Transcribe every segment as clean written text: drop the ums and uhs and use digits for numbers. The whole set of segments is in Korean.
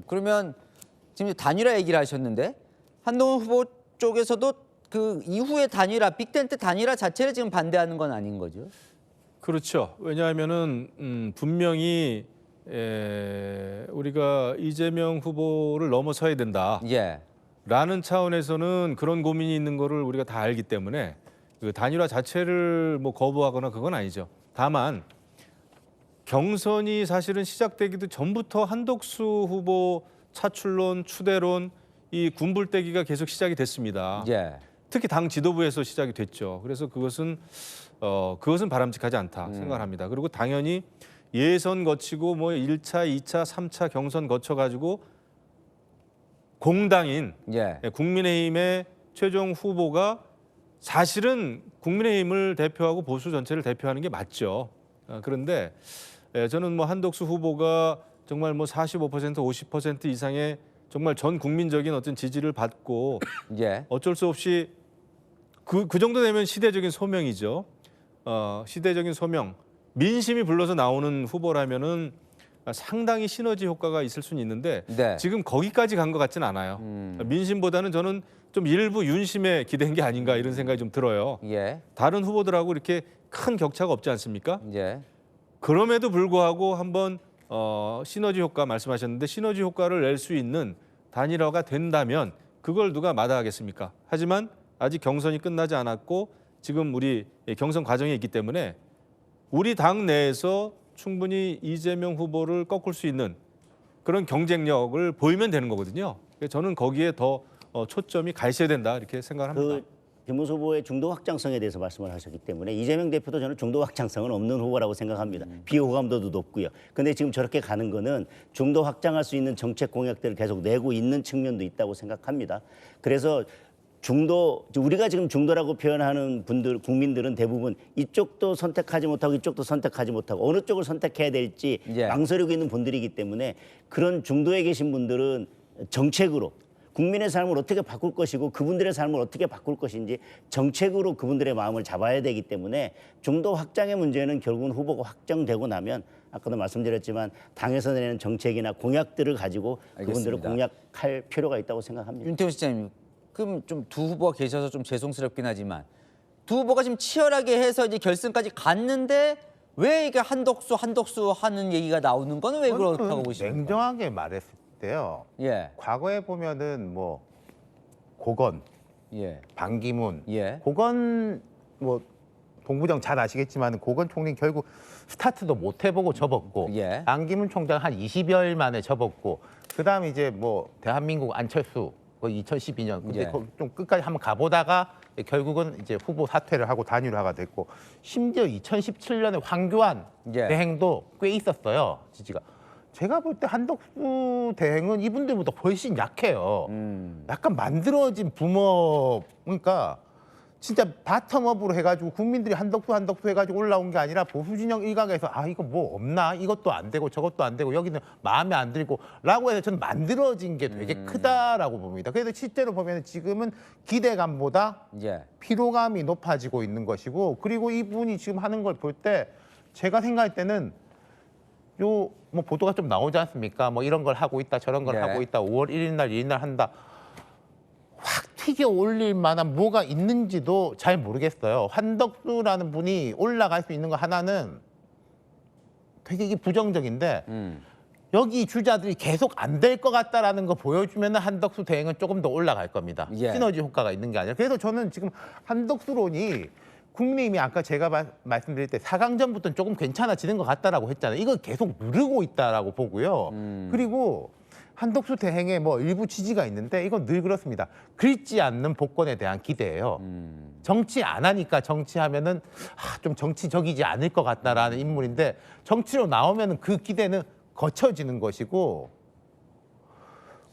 그러면 지금 단일화 얘기를 하셨는데 한동훈 후보 쪽에서도 그 이후의 단일화, 빅텐트 단일화 자체를 지금 반대하는 건 아닌 거죠? 그렇죠. 왜냐하면은 분명히 우리가 이재명 후보를 넘어서야 된다. 예. 라는 차원에서는 그런 고민이 있는 거를 우리가 다 알기 때문에 그 단일화 자체를 뭐 거부하거나 그건 아니죠. 다만 경선이 사실은 시작되기도 전부터 한덕수 후보 차출론, 추대론, 이 군불대기가 계속 시작이 됐습니다. 예. 특히 당 지도부에서 시작이 됐죠. 그래서 그것은 바람직하지 않다 생각합니다. 그리고 당연히 예선 거치고 뭐 1차, 2차, 3차 경선 거쳐가지고 공당인 예. 국민의힘의 최종 후보가 사실은 국민의힘을 대표하고 보수 전체를 대표하는 게 맞죠. 그런데 저는 뭐 한덕수 후보가 정말 뭐 45%, 50% 이상의 정말 전 국민적인 어떤 지지를 받고 예. 어쩔 수 없이 그 정도 되면 시대적인 소명이죠. 시대적인 소명. 민심이 불러서 나오는 후보라면은 상당히 시너지 효과가 있을 수는 있는데 네. 지금 거기까지 간 것 같지는 않아요. 민심보다는 저는 좀 일부 윤심에 기댄 게 아닌가 이런 생각이 좀 들어요. 예. 다른 후보들하고 이렇게 큰 격차가 없지 않습니까? 예. 그럼에도 불구하고 한번 시너지 효과 말씀하셨는데 시너지 효과를 낼 수 있는 단일화가 된다면 그걸 누가 마다하겠습니까? 하지만 아직 경선이 끝나지 않았고 지금 우리 경선 과정에 있기 때문에 우리 당 내에서 충분히 이재명 후보를 꺾을 수 있는 그런 경쟁력을 보이면 되는 거거든요. 저는 거기에 더 초점이 가 있어야 된다 이렇게 생각합니다. 김문수 후보의 중도 확장성에 대해서 말씀을 하셨기 때문에 이재명 대표도 저는 중도 확장성은 없는 후보라고 생각합니다. 비호감도도 높고요. 근데 지금 저렇게 가는 거는 중도 확장할 수 있는 정책 공약들을 계속 내고 있는 측면도 있다고 생각합니다. 그래서 우리가 지금 중도라고 표현하는 국민들은 대부분 이쪽도 선택하지 못하고 이쪽도 선택하지 못하고 어느 쪽을 선택해야 될지 예. 망설이고 있는 분들이기 때문에 그런 중도에 계신 분들은 정책으로 국민의 삶을 어떻게 바꿀 것이고 그분들의 삶을 어떻게 바꿀 것인지 정책으로 그분들의 마음을 잡아야 되기 때문에 중도 확장의 문제는 결국은 후보가 확정되고 나면 아까도 말씀드렸지만 당에서 내는 정책이나 공약들을 가지고 그분들을 알겠습니다. 공약할 필요가 있다고 생각합니다. 윤태훈 시장님, 그럼 좀 두 후보가 계셔서 좀 죄송스럽긴 하지만 두 후보가 지금 치열하게 해서 이제 결승까지 갔는데 왜 이게 한덕수 하는 얘기가 나오는 건 왜 그렇다고 보십니까? 냉정하게 말했을 때요. 예. 과거에 보면은 뭐 고건, 예. 반기문, 예. 고건 뭐 동부정 잘 아시겠지만 고건 총리 결국 스타트도 못 해보고 접었고 예. 반기문 총장 한 20여일 만에 접었고 그다음에 이제 뭐 대한민국 안철수 2012년 근데 예. 좀 끝까지 한번 가보다가 결국은 이제 후보 사퇴를 하고 단일화가 됐고 심지어 2017년에 황교안 예. 대행도 꽤 있었어요 지지가. 제가 볼 때 한덕수 대행은 이분들보다 훨씬 약해요. 약간 만들어진 부모 그러니까 진짜 바텀업으로 해가지고 국민들이 한덕수 해가지고 올라온 게 아니라 보수 진영 일각에서 아 이거 뭐 없나 이것도 안 되고 저것도 안 되고 여기는 마음에 안 들고 라고 해서 저는 만들어진 게 되게 크다라고 봅니다. 그래서 실제로 보면 지금은 기대감보다 예. 피로감이 높아지고 있는 것이고 그리고 이분이 지금 하는 걸 볼 때 제가 생각할 때는 요 뭐 보도가 좀 나오지 않습니까? 뭐 이런 걸 하고 있다 저런 걸 네. 하고 있다 5월 1일 날 2일 날 한다. 확 튀겨 올릴 만한 뭐가 있는지도 잘 모르겠어요. 한덕수라는 분이 올라갈 수 있는 거 하나는 되게 이게 부정적인데 여기 주자들이 계속 안 될 것 같다라는 거 보여주면 한덕수 대행은 조금 더 올라갈 겁니다. 예. 시너지 효과가 있는 게 아니라. 그래서 저는 지금 한덕수론이 국민의힘이 아까 제가 말씀드릴 때 4강전부터는 조금 괜찮아지는 것 같다라고 했잖아요. 이걸 계속 누르고 있다라고 보고요. 그리고 한덕수 대행의 뭐 일부 지지가 있는데 이건 늘 그렇습니다. 긁지 않는 복권에 대한 기대예요. 정치 안 하니까 정치하면은 좀 정치적이지 않을 것 같다라는 인물인데 정치로 나오면은 그 기대는 거쳐지는 것이고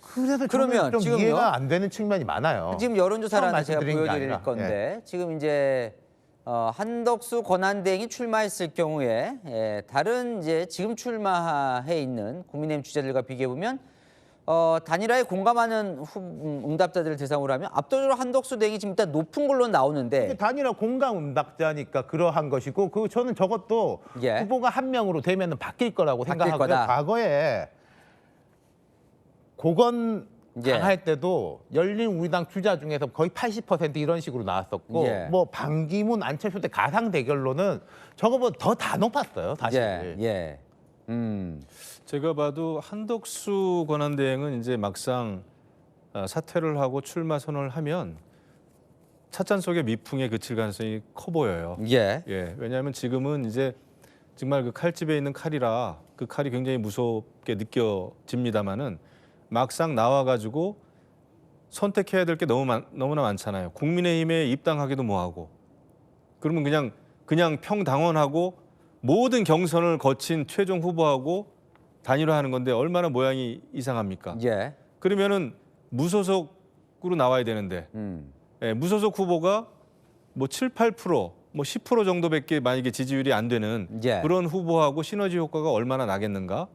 그래서 그러면 좀 지금요? 이해가 안 되는 측면이 많아요. 지금 여론조사를 하나 제가 말씀드린 게 보여드릴 아니라. 건데 지금 이제 한덕수 권한대행이 출마했을 경우에 다른 이제 지금 출마해 있는 국민의힘 주자들과 비교해 보면 단일화에 공감하는 응답자들을 대상으로 하면 압도적으로 한덕수 대행이 지금 일단 높은 걸로 나오는데 단일화 공감 응답자니까 그러한 것이고 그 저는 저것도 예. 후보가 한 명으로 되면 바뀔 거라고 바뀔 생각하고요. 거다. 과거에 고건 예. 당할 때도 열린우리당 주자 중에서 거의 80% 이런 식으로 나왔었고 예. 뭐 반기문, 안철수 때 가상 대결로는 저거보다 더 다 높았어요, 사실. 예. 예. 제가 봐도 한덕수 권한대행은 이제 막상 사퇴를 하고 출마 선언을 하면 찻잔 속의 미풍에 그칠 가능성이 커 보여요. 예. 예, 왜냐하면 지금은 이제 정말 그 칼집에 있는 칼이라 그 칼이 굉장히 무섭게 느껴집니다만은 막상 나와가지고 선택해야 될 게 너무나 많잖아요. 국민의힘에 입당하기도 뭐하고 그러면 그냥 평당원하고 모든 경선을 거친 최종 후보하고 단일화하는 건데 얼마나 모양이 이상합니까? 예. 그러면은 무소속으로 나와야 되는데 예, 무소속 후보가 뭐 7, 8%, 뭐 10% 정도밖에 만약에 지지율이 안 되는 예. 그런 후보하고 시너지 효과가 얼마나 나겠는가?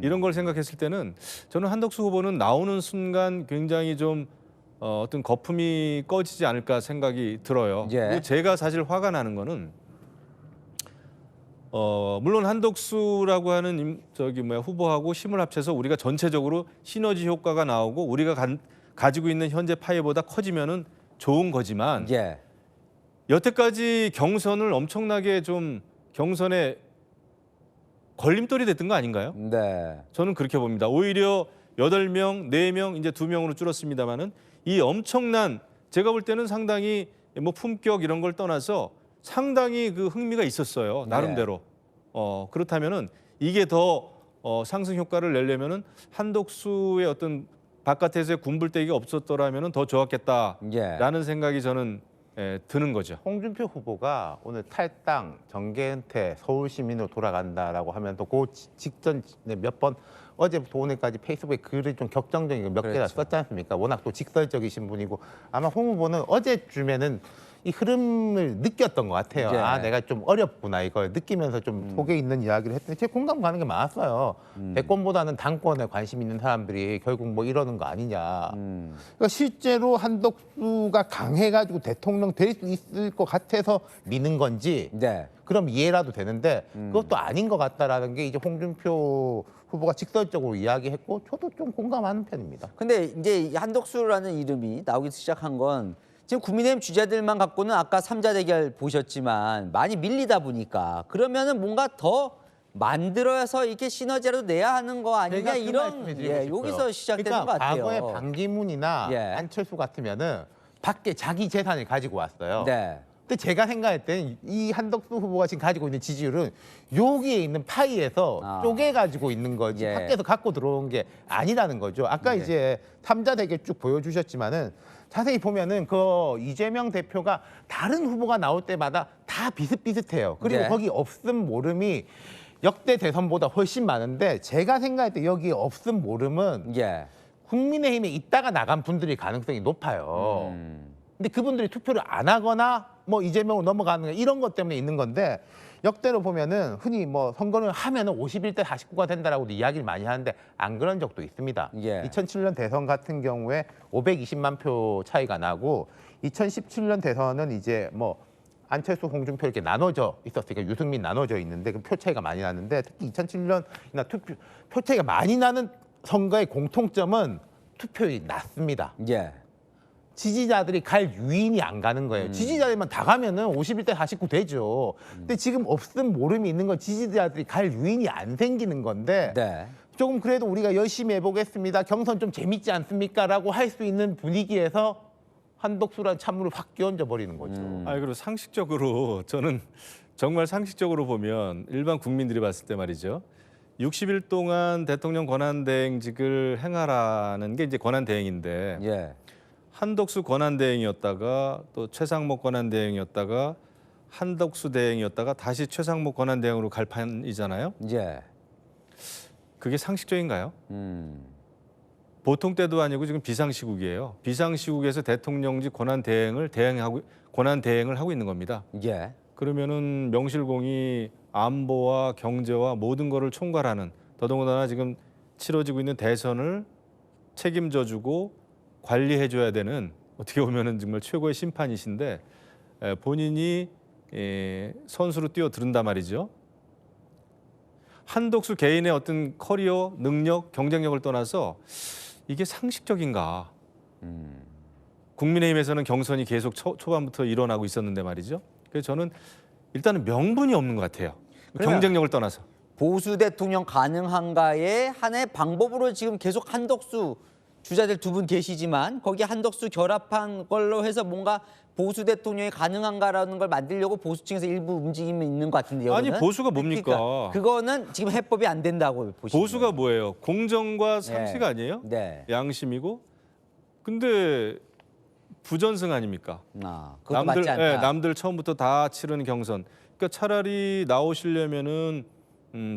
이런 걸 생각했을 때는 저는 한덕수 후보는 나오는 순간 굉장히 좀 어떤 거품이 꺼지지 않을까 생각이 들어요. 예. 그리고 제가 사실 화가 나는 거는 물론 한덕수라고 하는 후보하고 힘을 합쳐서 우리가 전체적으로 시너지 효과가 나오고 우리가 가지고 있는 현재 파이보다 커지면은 좋은 거지만 예. 여태까지 경선을 엄청나게 좀 경선에 걸림돌이 됐던 거 아닌가요? 네. 저는 그렇게 봅니다. 오히려 8명, 4명, 이제 2명으로 줄었습니다만은 이 엄청난 제가 볼 때는 상당히 뭐 품격 이런 걸 떠나서 상당히 그 흥미가 있었어요. 나름대로. 그렇다면은 이게 더 상승 효과를 내려면은 한덕수의 어떤 바깥에서의 군불대기가 없었더라면은 더 좋았겠다라는 생각이 저는 드는 거죠. 홍준표 후보가 오늘 탈당, 정계 은퇴, 서울 시민으로 돌아간다라고 하면서 그 직전 몇 번 어제부터 오늘까지 페이스북에 글을 좀 격정적인 거 몇 개나 그렇죠. 썼지 않습니까? 워낙 또 직설적이신 분이고 아마 홍 후보는 어제쯤에는 이 흐름을 느꼈던 것 같아요. 예. 아, 내가 좀 어렵구나 이걸 느끼면서 좀 속에 있는 이야기를 했더니 제 공감 가는 게 많았어요. 대권보다는 당권에 관심 있는 사람들이 결국 뭐 이러는 거 아니냐. 그러니까 실제로 한덕수가 강해가지고 대통령 될 수 있을 것 같아서 미는 건지 네. 그럼 이해라도 되는데 그것도 아닌 것 같다라는 게 이제 홍준표 후보가 직설적으로 이야기했고 저도 좀 공감하는 편입니다. 근데 이제 이 한덕수라는 이름이 나오기 시작한 건 지금 국민의힘 주자들만 갖고는 아까 삼자 대결 보셨지만 많이 밀리다 보니까 그러면은 뭔가 더 만들어서 이렇게 시너지라도 내야 하는 거 아니냐 제가 그 이런 말씀을 드리고 싶어요. 여기서 시작되는 그러니까 것 같아요. 과거에 반기문이나 예. 안철수 같으면은 밖에 자기 재산을 가지고 왔어요. 네. 근데 제가 생각할 때는 이 한덕수 후보가 지금 가지고 있는 지지율은 여기에 있는 파이에서 쪼개가지고 있는 거지 예. 밖에서 갖고 들어온 게 아니라는 거죠. 아까 이제 삼자 대결 쭉 보여주셨지만은 자세히 보면은 그 이재명 대표가 다른 후보가 나올 때마다 다 비슷비슷해요. 그리고 네. 거기 없음 모름이 역대 대선보다 훨씬 많은데 제가 생각할 때 여기 없음 모름은 예. 국민의힘에 있다가 나간 분들이 가능성이 높아요. 근데 그분들이 투표를 안 하거나 뭐 이재명으로 넘어가는 이런 것 때문에 있는 건데 역대로 보면은 흔히 뭐 선거를 하면은 51대 49가 된다라고도 이야기를 많이 하는데 안 그런 적도 있습니다. 예. 2007년 대선 같은 경우에 520만 표 차이가 나고 2017년 대선은 이제 뭐 안철수, 홍준표 이렇게 나눠져 있었으니까 유승민 나눠져 있는데 그 표 차이가 많이 났는데 특히 2007년이나 표 차이가 많이 나는 선거의 공통점은 투표율이 낮습니다. 예. 지지자들이 갈 유인이 안 가는 거예요. 지지자들만 다 가면은 51대 49 되죠. 근데 지금 없음 모름이 있는 건 지지자들이 갈 유인이 안 생기는 건데 네. 조금 그래도 우리가 열심히 해보겠습니다. 경선 좀 재밌지 않습니까? 라고 할 수 있는 분위기에서 한덕수란 찬물을 확 끼얹어 버리는 거죠. 그리고 상식적으로 저는 정말 상식적으로 보면 일반 국민들이 봤을 때 말이죠. 60일 동안 대통령 권한대행직을 행하라는 게 이제 권한대행인데 예. 한덕수 권한대행이었다가 또 최상목 권한대행이었다가 한덕수 대행이었다가 다시 최상목 권한대행으로 갈 판이잖아요. 예. 그게 상식적인가요? 보통 때도 아니고 지금 비상시국이에요. 비상시국에서 대통령직 권한대행을 하고 있는 겁니다. 예. 그러면은 명실공히 안보와 경제와 모든 거를 총괄하는 더더군다나 지금 치러지고 있는 대선을 책임져주고 관리해줘야 되는 어떻게 보면은 정말 최고의 심판이신데 본인이 선수로 뛰어든단 말이죠. 한덕수 개인의 어떤 커리어, 능력, 경쟁력을 떠나서 이게 상식적인가? 국민의힘에서는 경선이 계속 초반부터 일어나고 있었는데 말이죠. 그래서 저는 일단은 명분이 없는 것 같아요. 그러면- 경쟁력을 떠나서. 보수 대통령 가능한가의 하나의 방법으로 지금 계속 한덕수 주자들 두 분 계시지만 거기에 한덕수 결합한 걸로 해서 뭔가 보수 대통령이 가능한가라는 걸 만들려고 보수 층에서 일부 움직임이 있는 것 같은데요. 아니, 보수가 뭡니까? 그러니까 그거는 지금 해법이 안 된다고 보시는 보수가 거예요. 뭐예요? 공정과 상식 네. 아니에요? 네. 양심이고. 근데 부전승 아닙니까? 그것도 맞지 않다. 남들 처음부터 다 치르는 경선. 그러니까 차라리 나오시려면은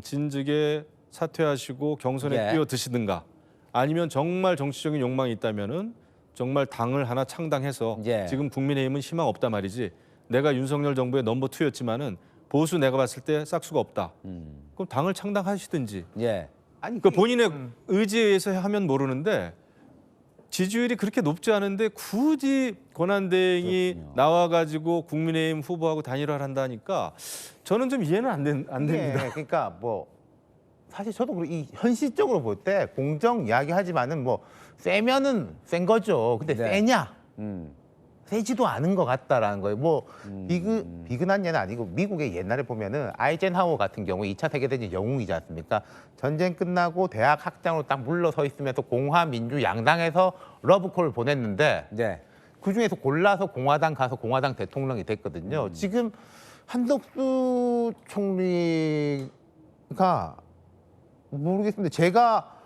진즉에 사퇴하시고 경선에 예. 뛰어드시든가, 아니면 정말 정치적인 욕망이 있다면은 정말 당을 하나 창당해서 예. 지금 국민의힘은 희망 없다 말이지. 내가 윤석열 정부의 넘버 2였지만은 보수 내가 봤을 때 싹수가 없다. 그럼 당을 창당하시든지. 예. 아니 그 본인의 의지에 의해서 하면 모르는데 지지율이 그렇게 높지 않은데 굳이 권한대행이 그렇군요. 나와가지고 국민의힘 후보하고 단일화를 한다니까 저는 좀 이해는 안 됩니다. 예, 그러니까 뭐 사실 저도 이 현실적으로 볼 때 공정 이야기하지만은 뭐 세면은 센 거죠. 근데 네. 세냐? 음. 세지도 않은 것 같다라는 거예요. 뭐 비근한 예는 아니고 미국의 옛날에 보면은 아이젠하워 같은 경우 2차 세계대전 영웅이지 않습니까? 전쟁 끝나고 대학 학장으로 딱 물러서 있으면서 공화 민주 양당에서 러브콜을 보냈는데 네. 그 중에서 골라서 공화당 가서 공화당 대통령이 됐거든요. 지금 한덕수 총리가 모르겠습니다. 제가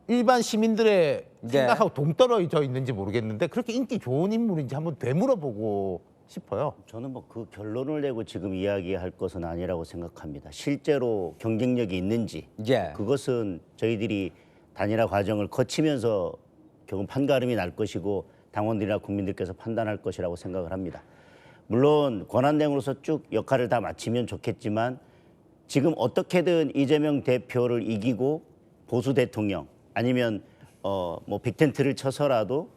일반 시민들의 네. 생각하고 동떨어져 있는지 모르겠는데 그렇게 인기 좋은 인물인지 한번 되물어보고 싶어요. 저는 뭐 그 결론을 내고 지금 이야기할 것은 아니라고 생각합니다. 실제로 경쟁력이 있는지 예. 그것은 저희들이 단일화 과정을 거치면서 결국 판가름이 날 것이고 당원들이나 국민들께서 판단할 것이라고 생각을 합니다. 물론 권한대행으로서 쭉 역할을 다 마치면 좋겠지만 지금 어떻게든 이재명 대표를 이기고 보수 대통령 아니면 뭐 빅텐트를 쳐서라도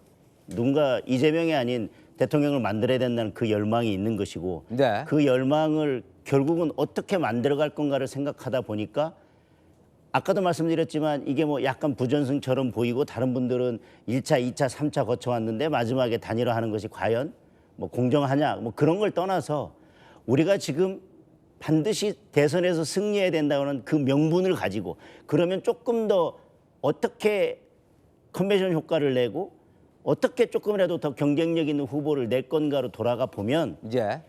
누군가 이재명이 아닌 대통령을 만들어야 된다는 그 열망이 있는 것이고 네. 그 열망을 결국은 어떻게 만들어갈 건가를 생각하다 보니까 아까도 말씀드렸지만 이게 뭐 약간 부전승처럼 보이고 다른 분들은 1차, 2차, 3차 거쳐왔는데 마지막에 단일화하는 것이 과연 뭐 공정하냐 뭐 그런 걸 떠나서 우리가 지금 반드시 대선에서 승리해야 된다는 그 명분을 가지고 그러면 조금 더 어떻게 컨벤션 효과를 내고 어떻게 조금이라도 더 경쟁력 있는 후보를 낼 건가로 돌아가 보면 예.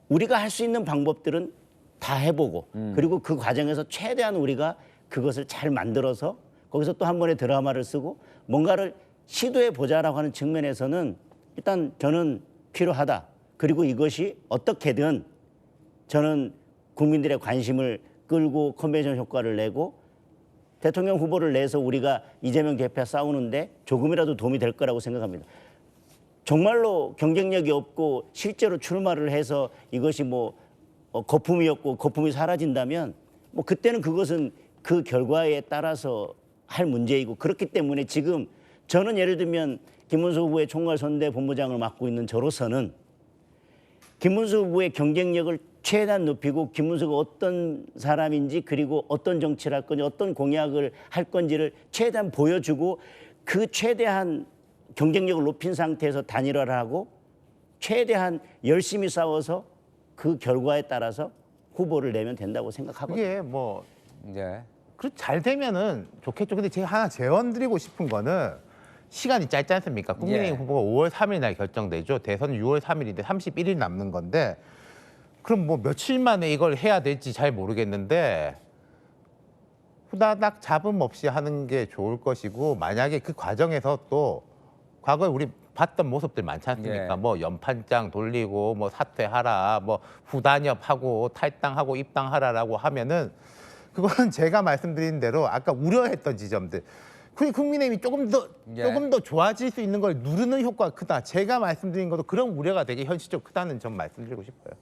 우리가 할 수 있는 방법들은 다 해보고 그리고 그 과정에서 최대한 우리가 그것을 잘 만들어서 거기서 또 한 번의 드라마를 쓰고 뭔가를 시도해 보자라고 하는 측면에서는 일단 저는 필요하다. 그리고 이것이 어떻게든 저는 국민들의 관심을 끌고 컨벤션 효과를 내고 대통령 후보를 내서 우리가 이재명 대표와 싸우는데 조금이라도 도움이 될 거라고 생각합니다. 정말로 경쟁력이 없고 실제로 출마를 해서 이것이 뭐 거품이었고 거품이 사라진다면 뭐 그때는 그것은 그 결과에 따라서 할 문제이고 그렇기 때문에 지금 저는 예를 들면 김문수 후보의 총괄선대 본부장을 맡고 있는 저로서는 김문수 후보의 경쟁력을 최대한 높이고 김문수가 어떤 사람인지 그리고 어떤 정치를 할 건지 어떤 공약을 할 건지를 최대한 보여주고 그 최대한 경쟁력을 높인 상태에서 단일화를 하고 최대한 열심히 싸워서 그 결과에 따라서 후보를 내면 된다고 생각하거든요. 이게 뭐 네. 잘 되면은 좋겠죠. 근데 제가 하나 제언드리고 싶은 거는 시간이 짧지 않습니까? 국민의힘 예. 후보가 5월 3일 날 결정되죠. 대선은 6월 3일인데 31일 남는 건데 그럼 뭐 며칠 만에 이걸 해야 될지 잘 모르겠는데 후다닥 잡음 없이 하는 게 좋을 것이고 만약에 그 과정에서 또 과거에 우리 봤던 모습들 많지 않습니까? 예. 뭐 연판장 돌리고 뭐 사퇴하라, 뭐 후단협하고 탈당하고 입당하라라고 하면은 그거는 제가 말씀드린 대로 아까 우려했던 지점들. 그 국민의힘이 조금 더 좋아질 수 있는 걸 누르는 효과가 크다. 제가 말씀드린 것도 그런 우려가 되게 현실적으로 크다는 점 말씀드리고 싶어요.